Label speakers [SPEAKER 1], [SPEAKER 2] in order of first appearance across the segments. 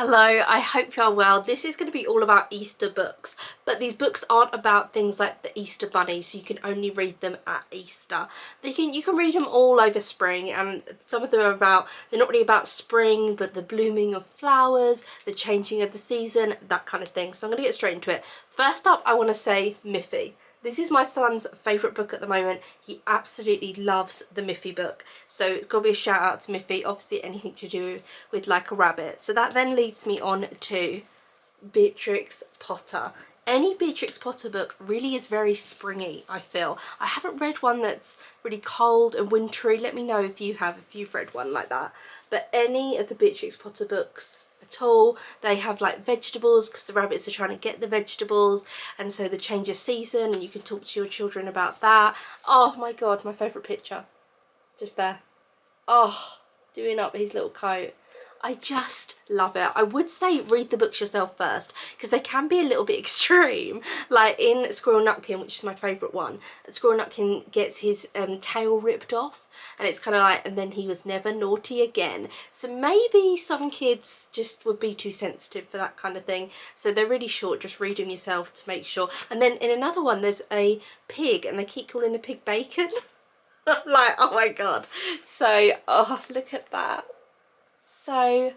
[SPEAKER 1] Hello, I hope you're well. This is going to be all about Easter books, but these books aren't about things like the Easter Bunny, so you can only read them at Easter. You can read them all over spring, and some of them are they're not really about spring, but the blooming of flowers, the changing of the season, that kind of thing. So I'm going to get straight into it. First up, I want to say Miffy. This is my son's favourite book at the moment. He absolutely loves the Miffy book. So it's got to be a shout out to Miffy. Obviously anything to do with like a rabbit. So that then leads me on to Beatrix Potter. Any Beatrix Potter book really is very springy, I feel. I haven't read one that's really cold and wintry. Let me know if you've read one like that. But any of the Beatrix Potter books at all, they have like vegetables because the rabbits are trying to get the vegetables, and so the change of season, and you can talk to your children about that. Oh my god, my favourite picture. Just there. Oh, doing up his little coat. I just love it. I would say read the books yourself first because they can be a little bit extreme. Like in Squirrel Nutkin, which is my favourite one, Squirrel Nutkin gets his tail ripped off, and it's kind of like, and then he was never naughty again. So maybe some kids just would be too sensitive for that kind of thing. So they're really short, just read them yourself to make sure. And then in another one there's a pig and they keep calling the pig bacon. Like, oh my god. So, oh, look at that. So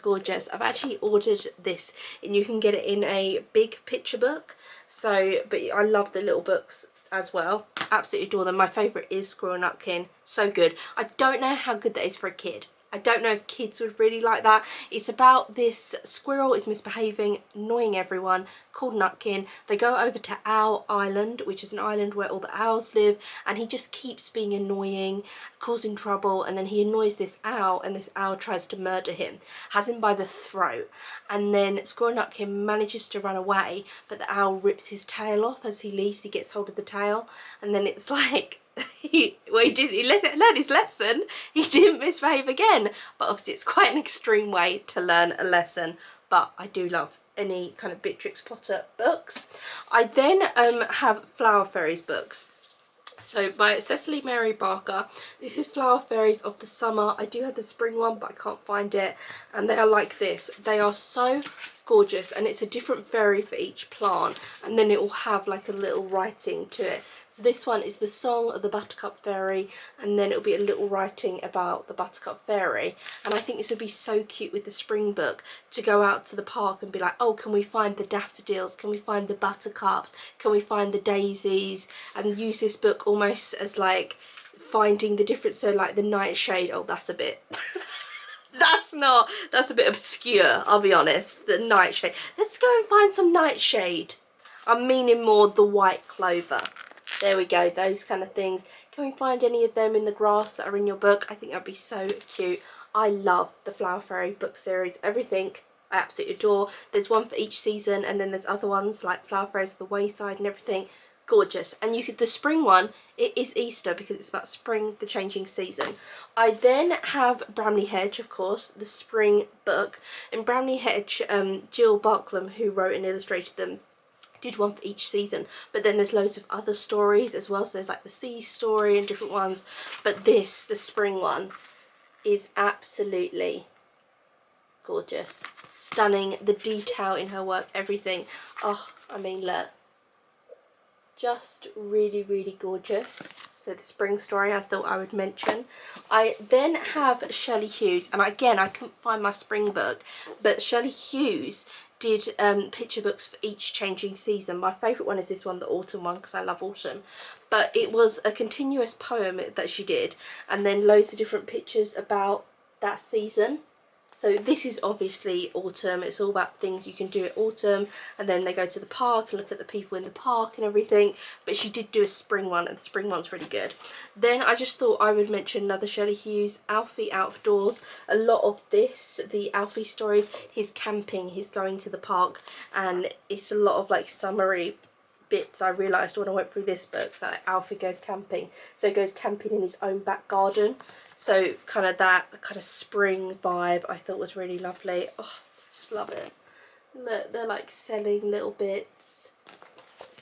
[SPEAKER 1] gorgeous. I've actually ordered this and you can get it in a big picture book. So, but I love the little books as well. Absolutely adore them. My favourite is Squirrel Nutkin. So good. I don't know how good that is for a kid. I don't know if kids would really like that. It's about this squirrel is misbehaving, annoying everyone, called Nutkin. They go over to Owl Island, which is an island where all the owls live, and he just keeps being annoying, causing trouble, and then he annoys this owl, and this owl tries to murder him, has him by the throat, and then Squirrel Nutkin manages to run away, but the owl rips his tail off as he leaves. He gets hold of the tail, and then it's like, he learned his lesson. He didn't misbehave again, but obviously it's quite an extreme way to learn a lesson. But I do love any kind of Beatrix Potter books. I then have Flower Fairies books. So by Cecily Mary Barker. This is Flower Fairies of the Summer. I do have the spring one, but I can't find it, and they are like this. They are so gorgeous, and it's a different fairy for each plant, and then it will have like a little writing to it. So this one is the song of the Buttercup Fairy, and then it'll be a little writing about the Buttercup Fairy. And I think this would be so cute with the spring book to go out to the park and be like, oh, can we find the daffodils? Can we find the buttercups? Can we find the daisies? And use this book almost as like finding the different, so like the nightshade. Oh, that's a bit that's a bit obscure, I'll be honest. The nightshade. Let's go and find some nightshade. I'm meaning more the white clover. There we go, those kind of things. Can we find any of them in the grass that are in your book? I think that'd be so cute. I love the Flower Fairy book series. Everything I absolutely adore. There's one for each season, and then there's other ones like Flower Fairies of the Wayside and everything. Gorgeous. And the spring one, it is Easter because it's about spring, the changing season. I then have Brambly Hedge, of course, the spring book. In Brambly Hedge, Jill Barklam, who wrote and illustrated them, did one for each season, but then there's loads of other stories as well. So there's like the sea story and different ones, but the spring one is absolutely gorgeous, stunning. The detail in her work, everything. Oh, I mean, look, just really gorgeous. So the spring story I thought I would mention. I then have Shelly Hughes, and again I couldn't find my spring book, but Shelly Hughes did picture books for each changing season. My favourite one is this one, the autumn one, because I love autumn. But it was a continuous poem that she did, and then loads of different pictures about that season. So this is obviously autumn. It's all about things you can do at autumn, and then they go to the park and look at the people in the park and everything. But she did do a spring one, and the spring one's really good. Then I just thought I would mention another Shelly Hughes, Alfie Outdoors. A lot of this, the Alfie stories, he's camping, he's going to the park, and it's a lot of like summery bits I realised when I went through this book. So like Alfie goes camping, so he goes camping in his own back garden. So kind of that kind of spring vibe I thought was really lovely. Oh, just love it. Look, they're like selling little bits.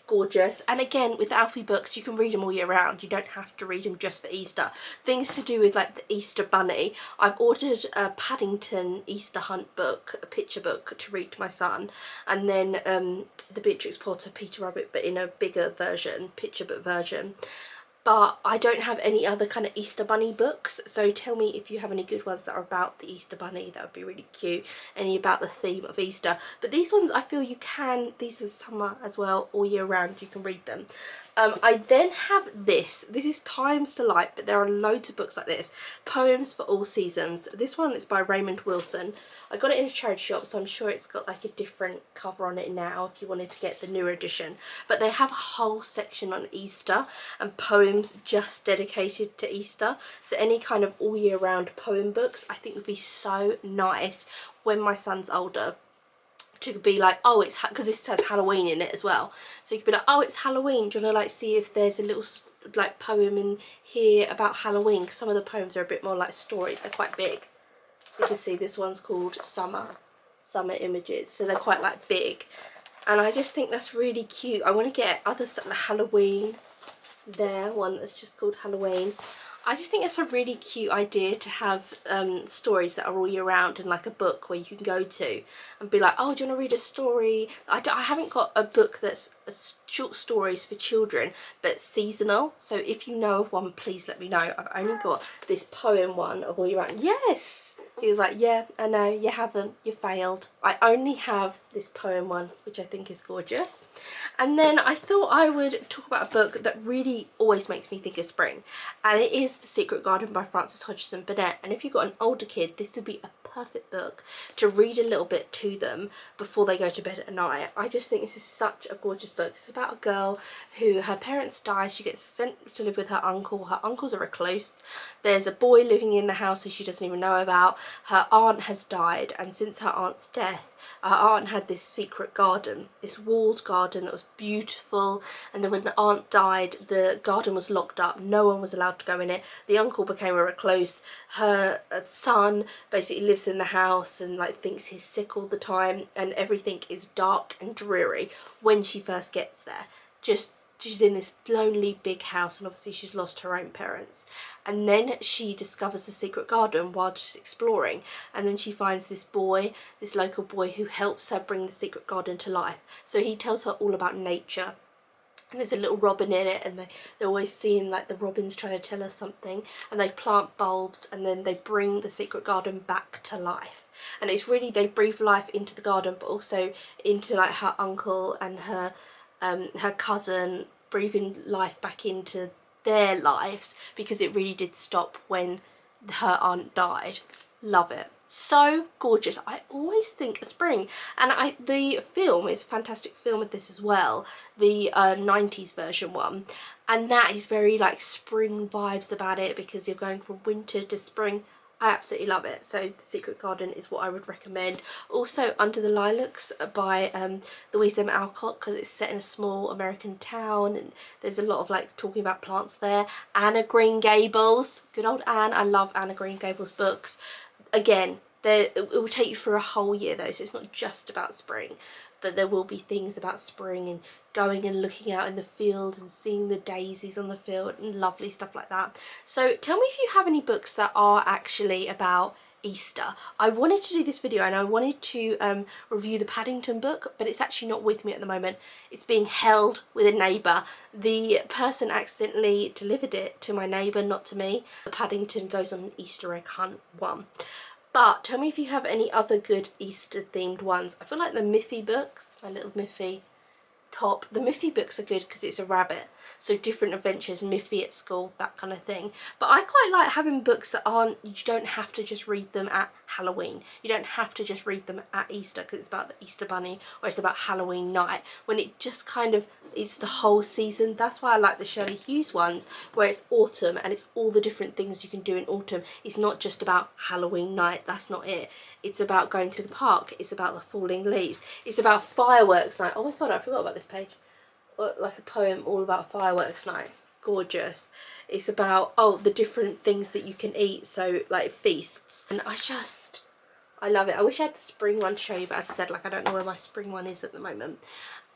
[SPEAKER 1] gorgeous. And again, with the Alfie books, you can read them all year round. You don't have to read them just for Easter. Things to do with like the Easter Bunny. I've ordered a Paddington Easter Hunt book, a picture book to read to my son, and then the Beatrix Potter Peter Rabbit, but in a bigger version, picture book version. But I don't have any other kind of Easter Bunny books, so tell me if you have any good ones that are about the Easter Bunny. That would be really cute. Any about the theme of Easter. But these ones I feel you can, these are summer as well, all year round, you can read them. I then have this is Times to Light, but there are loads of books like this, Poems for All Seasons. This one is by Raymond Wilson. I got it in a charity shop, so I'm sure it's got like a different cover on it now if you wanted to get the newer edition. But they have a whole section on Easter and poems just dedicated to Easter. So any kind of all year round poem books I think would be so nice when my son's older, to be like, oh, it's because this has Halloween in it as well, so you could be like, oh, it's Halloween, do you want to like see if there's a little like poem in here about Halloween? Because some of the poems are a bit more like stories, they're quite big. So you can see this one's called Summer Images, so they're quite like big, and I just think that's really cute. I want to get other stuff like Halloween, there, one that's just called Halloween. I just think it's a really cute idea to have stories that are all year round in like a book where you can go to and be like, oh, do you want to read a story? I haven't got a book that's short stories for children but seasonal, so if you know of one, please let me know. I've only got this poem one of all year round. Yes! He was like, yeah, I know, you haven't, you failed. I only have this poem one, which I think is gorgeous. And then I thought I would talk about a book that really always makes me think of spring, and it is The Secret Garden by Frances Hodgson Burnett. And if you've got an older kid, this would be a perfect book to read a little bit to them before they go to bed at night. I just think this is such a gorgeous book. It's about a girl who, her parents die, she gets sent to live with her uncle. Her uncle's a recluse. There's a boy living in the house who she doesn't even know about. Her aunt has died, and since her aunt's death, her aunt had this secret garden, this walled garden that was beautiful, and then when the aunt died, the garden was locked up, no one was allowed to go in it. The uncle became a recluse. Her son basically lives in the house and like thinks he's sick all the time, and everything is dark and dreary when she first gets there. She's in this lonely big house, and obviously she's lost her own parents. And then she discovers the secret garden while just exploring, and then she finds this boy, this local boy, who helps her bring the secret garden to life. So he tells her all about nature, and there's a little robin in it, and they're always seeing like the robins trying to tell her something, and they plant bulbs, and then they bring the secret garden back to life. And it's really, they breathe life into the garden, but also into like her uncle and her cousin, breathing life back into their lives, because it really did stop when her aunt died. Love it. So gorgeous. I always think of spring, and the film is a fantastic film with this as well, the 90s version one, and that is very like spring vibes about it, because you're going from winter to spring. I absolutely love it. So The Secret Garden is what I would recommend. Also Under the Lilacs by Louise M. Alcott, because it's set in a small American town and there's a lot of like talking about plants there. Anne of Green Gables, good old Anne. I love Anne of Green Gables books. Again, it will take you for a whole year though, so it's not just about spring, but there will be things about spring and going and looking out in the field and seeing the daisies on the field and lovely stuff like that. So tell me if you have any books that are actually about Easter. I wanted to do this video and I wanted to review the Paddington book, but it's actually not with me at the moment. It's being held with a neighbour. The person accidentally delivered it to my neighbour, not to me. The Paddington Goes on an Easter Egg Hunt one. But tell me if you have any other good Easter themed ones. I feel like the Miffy books, my little Miffy top, the Miffy books are good because it's a rabbit, so different adventures, Miffy at school, that kind of thing. But I quite like having books that aren't, you don't have to just read them at Halloween, you don't have to just read them at Easter because it's about the Easter Bunny or it's about Halloween night, when it just kind of, it's the whole season. That's why I like the Shelly Hughes ones where it's autumn and it's all the different things you can do in autumn. It's not just about Halloween night, that's not it. It's about going to the park, it's about the falling leaves, it's about fireworks night. Oh my god, I forgot about this page. Like a poem all about fireworks night. Gorgeous. It's about, oh, the different things that you can eat, so like feasts. And I love it. I wish I had the spring one to show you, but as I said, like I don't know where my spring one is at the moment.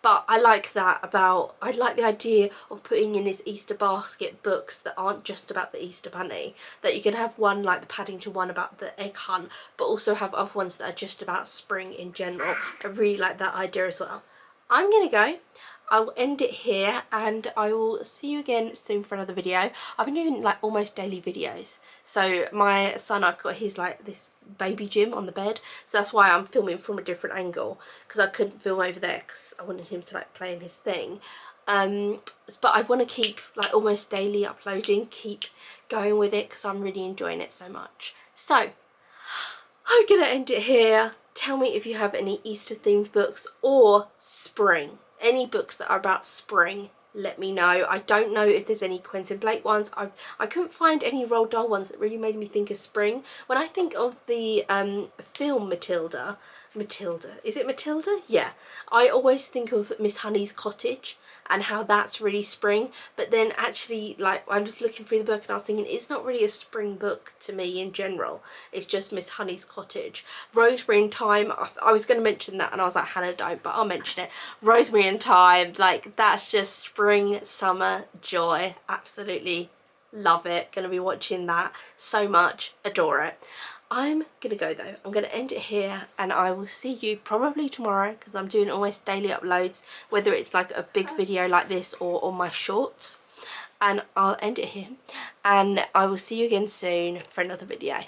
[SPEAKER 1] But I like that about, I like the idea of putting in his Easter basket books that aren't just about the Easter Bunny. That you can have one like the Paddington one about the egg hunt, but also have other ones that are just about spring in general. I really like that idea as well. I'm gonna go. I will end it here and I will see you again soon for another video. I've been doing like almost daily videos. So my son, I've got his like this baby gym on the bed, so that's why I'm filming from a different angle, because I couldn't film over there because I wanted him to like play in his thing. But I want to keep like almost daily uploading, keep going with it because I'm really enjoying it so much. So I'm gonna end it here. Tell me if you have any Easter themed books or spring. Any books that are about spring, let me know. I don't know if there's any Quentin Blake ones. I couldn't find any Roald Dahl ones that really made me think of spring. When I think of the film Matilda, is it Matilda? Yeah. I always think of Miss Honey's Cottage and how that's really spring, but then actually, like, I was looking through the book and I was thinking it's not really a spring book to me in general. It's just Miss Honey's Cottage. Rosemary and Thyme, I was going to mention that and I was like, Hannah, don't, but I'll mention it. Rosemary and Thyme, like, that's just spring, summer joy. Absolutely love it. Going to be watching that so much. Adore it. I'm gonna go though. I'm gonna end it here and I will see you probably tomorrow because I'm doing almost daily uploads, whether it's like a big video like this or on my shorts. And I'll end it here and I will see you again soon for another video.